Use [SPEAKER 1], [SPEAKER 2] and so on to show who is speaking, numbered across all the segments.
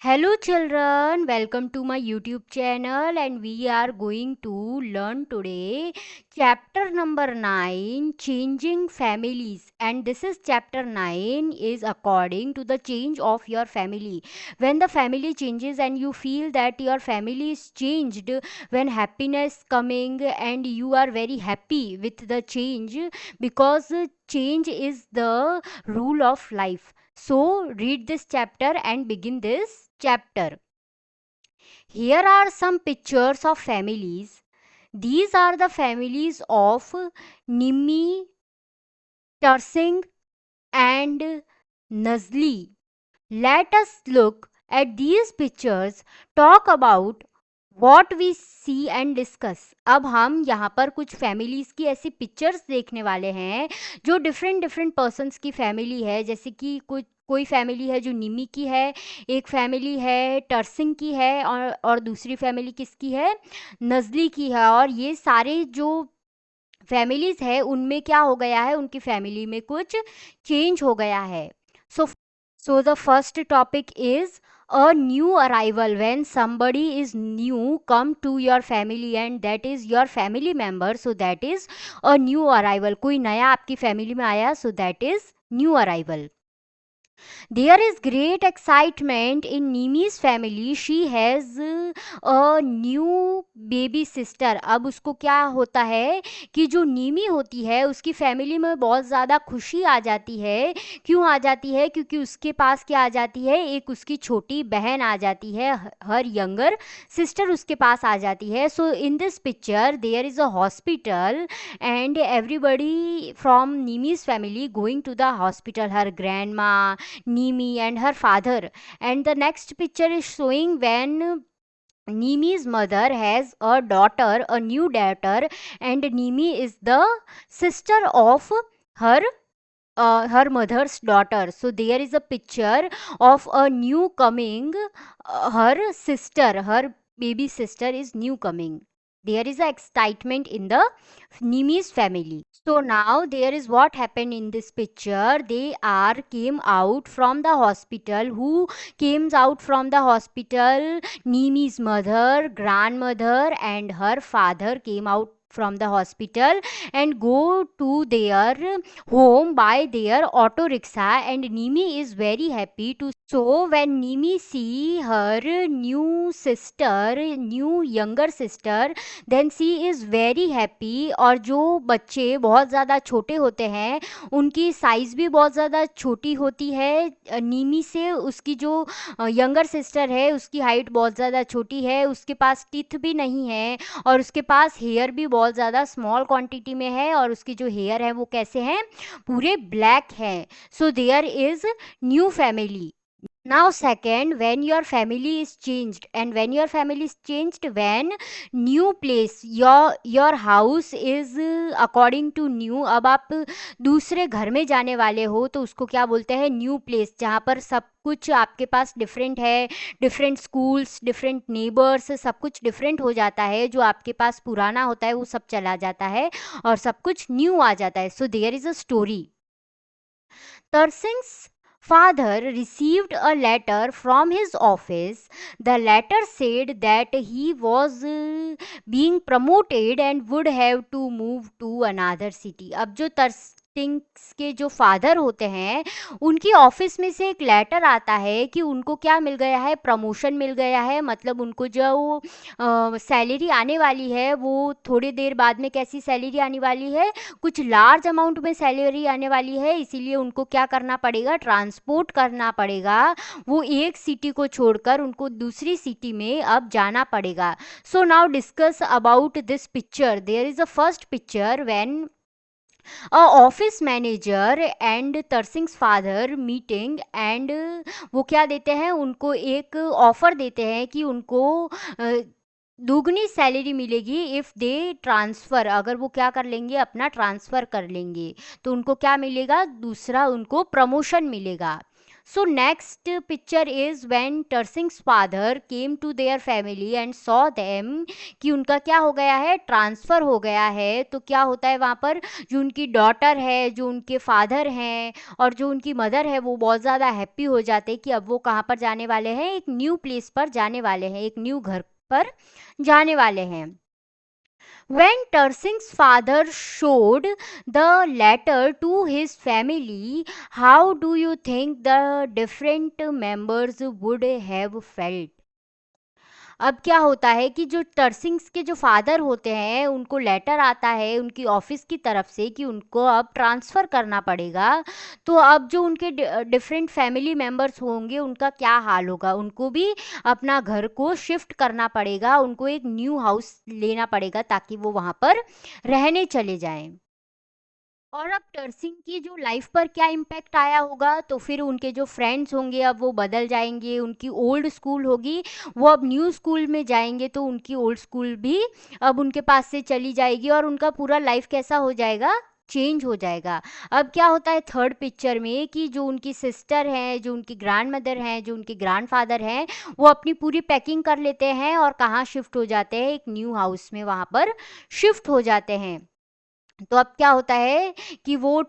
[SPEAKER 1] Hello children, welcome to my YouTube channel and we are going to learn today chapter number 9 changing families, and this is chapter 9 is according to the change of your family. When the family changes and you feel that your family is changed, when happiness coming and you are very happy with the change, because change is the rule of life. So, read this chapter and begin this chapter. Here are some pictures of families. These are the families of Nimmi, Tursing, and Nazli. Let us look at these pictures, talk about what we see and discuss. अब हम यहाँ पर कुछ families की ऐसी pictures देखने वाले हैं जो डिफरेंट डिफरेंट पर्सन्स की फैमिली है, जैसे कि कुछ कोई फैमिली है जो निमी की है, एक फैमिली है टर्सिंग की है और दूसरी फैमिली किसकी है, नज़ली की है। और ये सारे जो फैमिलीज़ है उनमें क्या हो गया है, उनकी फैमिली में कुछ चेंज हो गया है। सो So the first topic is a new arrival. When somebody is new come to your family and that is your family member, so that is a new arrival. कोई नया आपकी फैमिली में आया, so that is new arrival. There is great excitement in Nimi's family. She has a new baby sister. अब उसको क्या होता है कि जो नीमी होती है उसकी फैमिली में बहुत ज़्यादा खुशी आ जाती है। क्यों आ जाती है? क्योंकि उसके पास क्या आ जाती है, एक उसकी छोटी बहन आ जाती है, हर यंगर सिस्टर उसके पास आ जाती है. So in this picture there is a hospital and everybody from Nimi's family going to the hospital, her grandma, Nimi and her father. And the next picture is showing when Nimi's mother has a daughter, a new daughter, and Nimi is the sister of her her mother's daughter. So there is a picture of a new coming, her sister, her baby sister is new coming. There is a excitement in the Nimi's family. So now there is what happened in this picture. They are came out from the hospital. Who came out from the hospital? Nimi's mother, grandmother and her father came out from the hospital and go to their home by their auto rickshaw, and Nimi is very happy to. So when Nimi see her new sister, new younger sister, then she is very happy. और जो बच्चे बहुत ज़्यादा छोटे होते हैं उनकी size भी बहुत ज़्यादा छोटी होती है नीमी से। उसकी जो यंगर सिस्टर है उसकी हाइट बहुत ज़्यादा छोटी है, उसके पास टीथ भी नहीं है और उसके पास हेयर भी बहुत ज़्यादा स्मॉल क्वांटिटी में है और उसकी जो हेयर है वो कैसे हैं, पूरे ब्लैक हैं. So there is new family. Now second, when your family is changed, and when your family is changed, when new place, your house is according to new. अब आप दूसरे घर में जाने वाले हो तो उसको क्या बोलते हैं, न्यू प्लेस, जहाँ पर सब कुछ आपके पास डिफरेंट है, डिफरेंट स्कूल्स, डिफरेंट नेबर्स, सब कुछ डिफरेंट हो जाता है. जो आपके पास पुराना होता है वो सब चला जाता है और सब कुछ न्यू आ जाता है. So there is a story. Tarsing's father received a letter from his office. The letter said that he was being promoted and would have to move to another city. अब जो टर्स्टिंग्स के जो फादर होते हैं उनकी ऑफिस में से एक लेटर आता है कि उनको क्या मिल गया है, प्रमोशन मिल गया है. मतलब उनको जो सैलरी आने वाली है वो थोड़ी देर बाद में कैसी सैलरी आने वाली है, कुछ लार्ज अमाउंट में सैलरी आने वाली है. इसीलिए उनको क्या करना पड़ेगा, ट्रांसपोर्ट करना पड़ेगा. वो एक सिटी को छोड़कर उनको दूसरी सिटी में अब जाना पड़ेगा. So now discuss about this picture. There is a first picture when a office manager and तरसिंग्स फादर मीटिंग, एंड वो क्या देते हैं, उनको एक ऑफ़र देते हैं कि उनको दुगनी सैलरी मिलेगी इफ़ दे ट्रांसफ़र. अगर वो क्या कर लेंगे, अपना ट्रांसफ़र कर लेंगे तो उनको क्या मिलेगा, दूसरा उनको प्रमोशन मिलेगा. So next picture is when Tersing's father came to their family and saw them कि उनका क्या हो गया है, ट्रांसफ़र हो गया है। तो क्या होता है वहाँ पर, जो उनकी डॉटर है, जो उनके फादर हैं और जो उनकी मदर है, वो बहुत ज़्यादा हैप्पी हो जाते हैं कि अब वो कहाँ पर जाने वाले हैं, एक न्यू प्लेस पर जाने वाले हैं, एक न्यू घर पर जाने वाले हैं। When Tersing's father showed the letter to his family, how do you think the different members would have felt? अब क्या होता है कि जो टर्सिंग्स के जो फादर होते हैं, उनको लेटर आता है उनकी ऑफिस की तरफ से कि उनको अब ट्रांसफ़र करना पड़ेगा। तो अब जो उनके डिफरेंट फैमिली मेंबर्स होंगे, उनका क्या हाल होगा, उनको भी अपना घर को शिफ्ट करना पड़ेगा, उनको एक न्यू हाउस लेना पड़ेगा ताकि वो वहाँ पर रहने चले जाएं। और अब टर्सिंग की जो लाइफ पर क्या इम्पैक्ट आया होगा, तो फिर उनके जो फ्रेंड्स होंगे अब वो बदल जाएंगे, उनकी ओल्ड स्कूल होगी वो अब न्यू स्कूल में जाएंगे, तो उनकी ओल्ड स्कूल भी अब उनके पास से चली जाएगी और उनका पूरा लाइफ कैसा हो जाएगा, चेंज हो जाएगा। अब क्या होता है थर्ड पिक्चर में कि जो उनकी सिस्टर हैं, जो उनकी ग्रैंड मदर हैं, जो उनके ग्रैंडफादर हैं, वो अपनी पूरी पैकिंग कर लेते हैं और कहाँ शिफ्ट हो जाते हैं, एक न्यू हाउस में वहाँ पर शिफ्ट हो जाते हैं। तो अब क्या होता है कि वो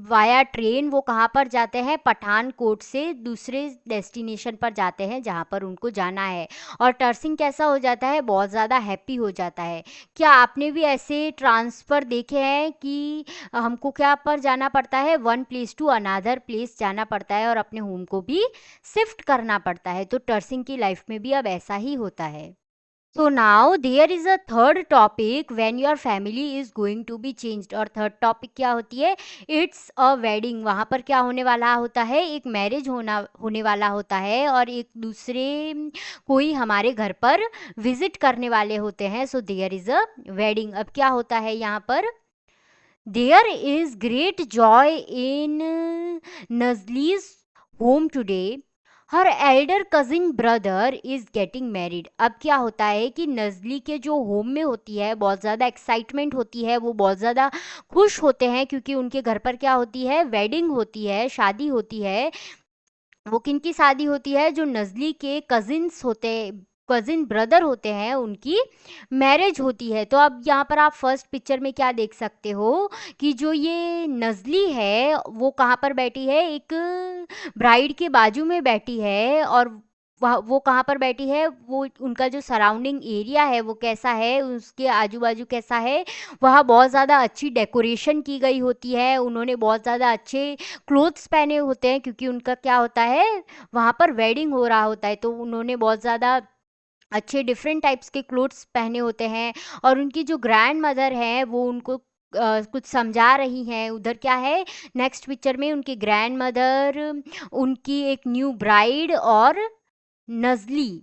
[SPEAKER 1] वाया ट्रेन वो कहाँ पर जाते हैं, पठानकोट से दूसरे डेस्टिनेशन पर जाते हैं जहाँ पर उनको जाना है। और टर्सिंग कैसा हो जाता है, बहुत ज़्यादा हैप्पी हो जाता है। क्या आपने भी ऐसे ट्रांसफ़र देखे हैं कि हमको क्या पर जाना पड़ता है, one place to another place जाना पड़ता है और अपने होम को भी शिफ्ट करना पड़ता है। तो टर्सिंग की लाइफ में भी अब ऐसा ही होता है। So now there is a third topic when your family is going to be changed। और थर्ड टॉपिक क्या होती है, इट्स अ वेडिंग। वहाँ पर क्या होने वाला होता है, एक मैरिज होने वाला होता है और एक दूसरे कोई हमारे घर पर विजिट करने वाले होते हैं। So there is a wedding. अब क्या होता है यहाँ पर, there is great joy in नजलीज home today, her elder cousin brother is getting married. अब क्या होता है कि नजली के जो होम में होती है, बहुत ज़्यादा एक्साइटमेंट होती है, वो बहुत ज़्यादा खुश होते हैं क्योंकि उनके घर पर क्या होती है, वेडिंग होती है, शादी होती है। वो किनकी शादी होती है, जो नजली के कजिन्स होते, कजिन ब्रदर होते हैं, उनकी मैरिज होती है। तो अब यहाँ पर आप फर्स्ट पिक्चर में क्या देख सकते हो कि जो ये नजली है वो कहाँ पर बैठी है, एक ब्राइड के बाजू में बैठी है। और वह वो कहाँ पर बैठी है, वो उनका जो सराउंडिंग एरिया है वो कैसा है, उसके आजू बाजू कैसा है, वहाँ बहुत ज़्यादा अच्छी डेकोरेशन की गई होती है, उन्होंने बहुत ज़्यादा अच्छे क्लोथ्स पहने होते हैं क्योंकि उनका क्या होता है, वहाँ पर वेडिंग हो रहा होता है। तो उन्होंने बहुत ज़्यादा अच्छे डिफरेंट टाइप्स के क्लोथ्स पहने होते हैं। और उनकी जो ग्रैंड मदर हैं वो उनको कुछ समझा रही हैं। उधर क्या है, नेक्स्ट पिक्चर में उनकी ग्रैंड मदर, उनकी एक न्यू ब्राइड और नजली।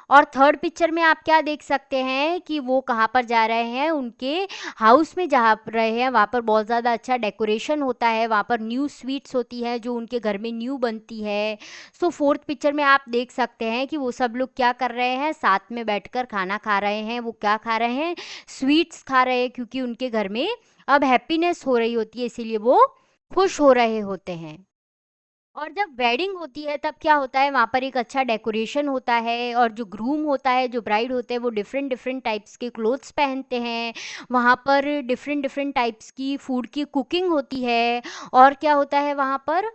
[SPEAKER 1] और थर्ड पिक्चर में आप क्या देख सकते हैं कि वो कहाँ पर जा रहे हैं, उनके हाउस में जा रहे हैं, वहाँ पर बहुत ज़्यादा अच्छा डेकोरेशन होता है, वहाँ पर न्यू स्वीट्स होती है जो उनके घर में न्यू बनती है। सो फोर्थ पिक्चर में आप देख सकते हैं कि वो सब लोग क्या कर रहे हैं, साथ में बैठकर खाना खा रहे हैं। वो क्या खा रहे हैं, स्वीट्स खा रहे हैं क्योंकि उनके घर में अब हैप्पीनेस हो रही होती है, इसीलिए वो खुश हो रहे होते हैं। और जब वेडिंग होती है तब क्या होता है, वहाँ पर एक अच्छा डेकोरेशन होता है और जो ग्रूम होता है, जो ब्राइड होते हैं, वो डिफरेंट डिफरेंट टाइप्स के क्लोथ्स पहनते हैं। वहाँ पर डिफरेंट डिफरेंट टाइप्स की फूड की कुकिंग होती है। और क्या होता है वहाँ पर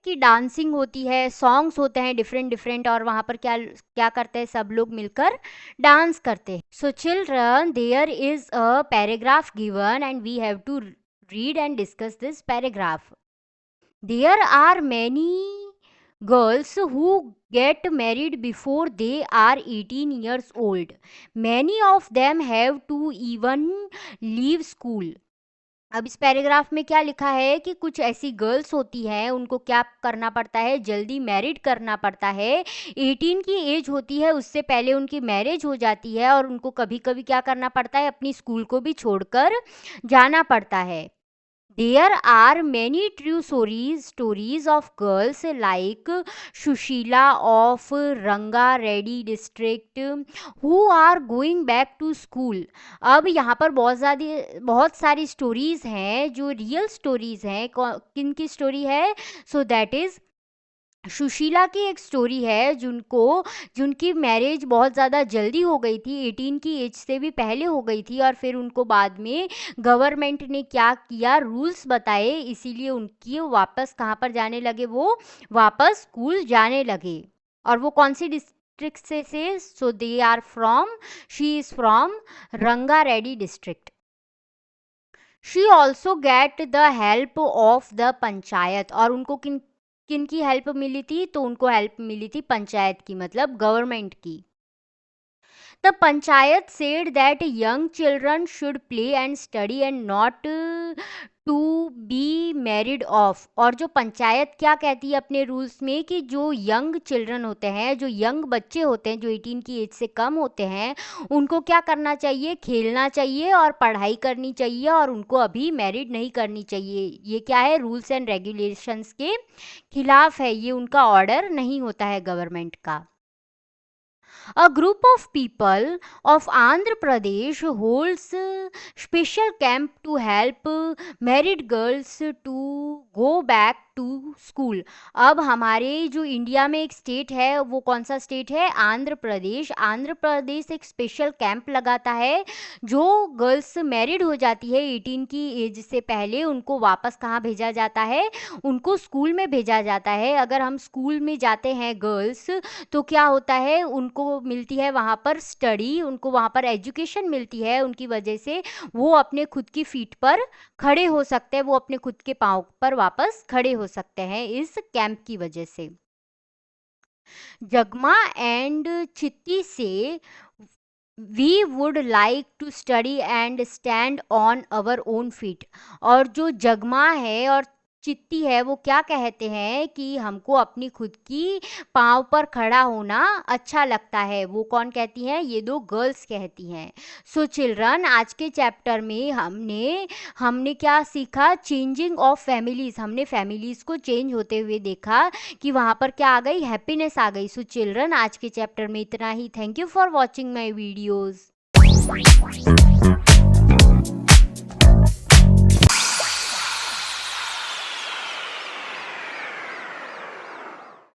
[SPEAKER 1] कि डांसिंग होती है, सॉन्ग्स होते हैं डिफरेंट डिफरेंट। और वहाँ पर क्या क्या करते हैं, सब लोग मिलकर डांस करते हैं। So children, there is a paragraph given and we have to read and discuss this paragraph. There are many girls who get married before they are 18 years old. Many of them have to even leave school. अब इस paragraph में क्या लिखा है कि कुछ ऐसी girls होती हैं, उनको क्या करना पड़ता है, जल्दी मैरिड करना पड़ता है। 18 की एज होती है, उससे पहले उनकी मैरिज हो जाती है और उनको कभी कभी क्या करना पड़ता है, अपनी स्कूल को भी छोड़कर जाना पड़ता है। There are many true stories of girls like Shushila of Ranga Reddy district who are going back to school। अब यहाँ पर बहुत सारी स्टोरीज हैं जो रियल स्टोरीज हैं। किन की स्टोरी है, सो दैट इज सुशीला की एक स्टोरी है जिनकी मैरिज बहुत ज़्यादा जल्दी हो गई थी, 18 की एज से भी पहले हो गई थी, और फिर उनको बाद में गवर्नमेंट ने क्या किया, रूल्स बताए, इसीलिए उनकी वापस कहाँ पर जाने लगे, वो वापस स्कूल जाने लगे। और वो कौन सी डिस्ट्रिक्ट से so they are from, she is from Ranga Reddy district. She also get the help of the panchayat, और उनको किन किन की हेल्प मिली थी, तो उनको हेल्प मिली थी पंचायत की, मतलब गवर्नमेंट की। The panchayat said that young children should play and study and not to be married off। और जो पंचायत क्या कहती है अपने रूल्स में कि जो यंग चिल्ड्रन होते हैं, जो यंग बच्चे होते हैं, जो 18 की एज से कम होते हैं, उनको क्या करना चाहिए, खेलना चाहिए और पढ़ाई करनी चाहिए, और उनको अभी मैरिड नहीं करनी चाहिए। ये क्या है, रूल्स एंड रेगुलेशंस के खिलाफ है, ये उनका ऑर्डर नहीं होता है गवर्नमेंट का। A group of people of Andhra Pradesh holds a special camp to help married girls to go back to school. अब हमारे जो इंडिया में एक स्टेट है, वो कौन सा स्टेट है, आंध्र प्रदेश। आंध्र प्रदेश एक स्पेशल कैंप लगाता है, जो गर्ल्स मैरिड हो जाती है 18 की एज से पहले, उनको वापस कहाँ भेजा जाता है, उनको स्कूल में भेजा जाता है। अगर हम स्कूल में जाते हैं गर्ल्स, तो क्या होता है, उनको मिलती है वहाँ पर स्टडी, उनको वहाँ पर एजुकेशन मिलती है, उनकी वजह से वो अपने खुद की फीट पर खड़े हो सकते हैं, वो अपने खुद के पाँव पर वापस खड़े हो सकते हैं इस कैंप की वजह से। जगमा एंड चित्ती से we would like to study and stand on our own feet. और जो जगमा है और चित्ती है, वो क्या कहते हैं कि हमको अपनी खुद की पाँव पर खड़ा होना अच्छा लगता है। वो कौन कहती हैं, ये दो गर्ल्स कहती हैं। सो चिल्ड्रन, आज के चैप्टर में हमने क्या सीखा, चेंजिंग ऑफ फैमिलीज। हमने फैमिलीज को चेंज होते हुए देखा कि वहाँ पर क्या आ गई, हैप्पीनेस आ गई। सो चिल्ड्रन, आज के चैप्टर में इतना ही। Thank you for watching my videos.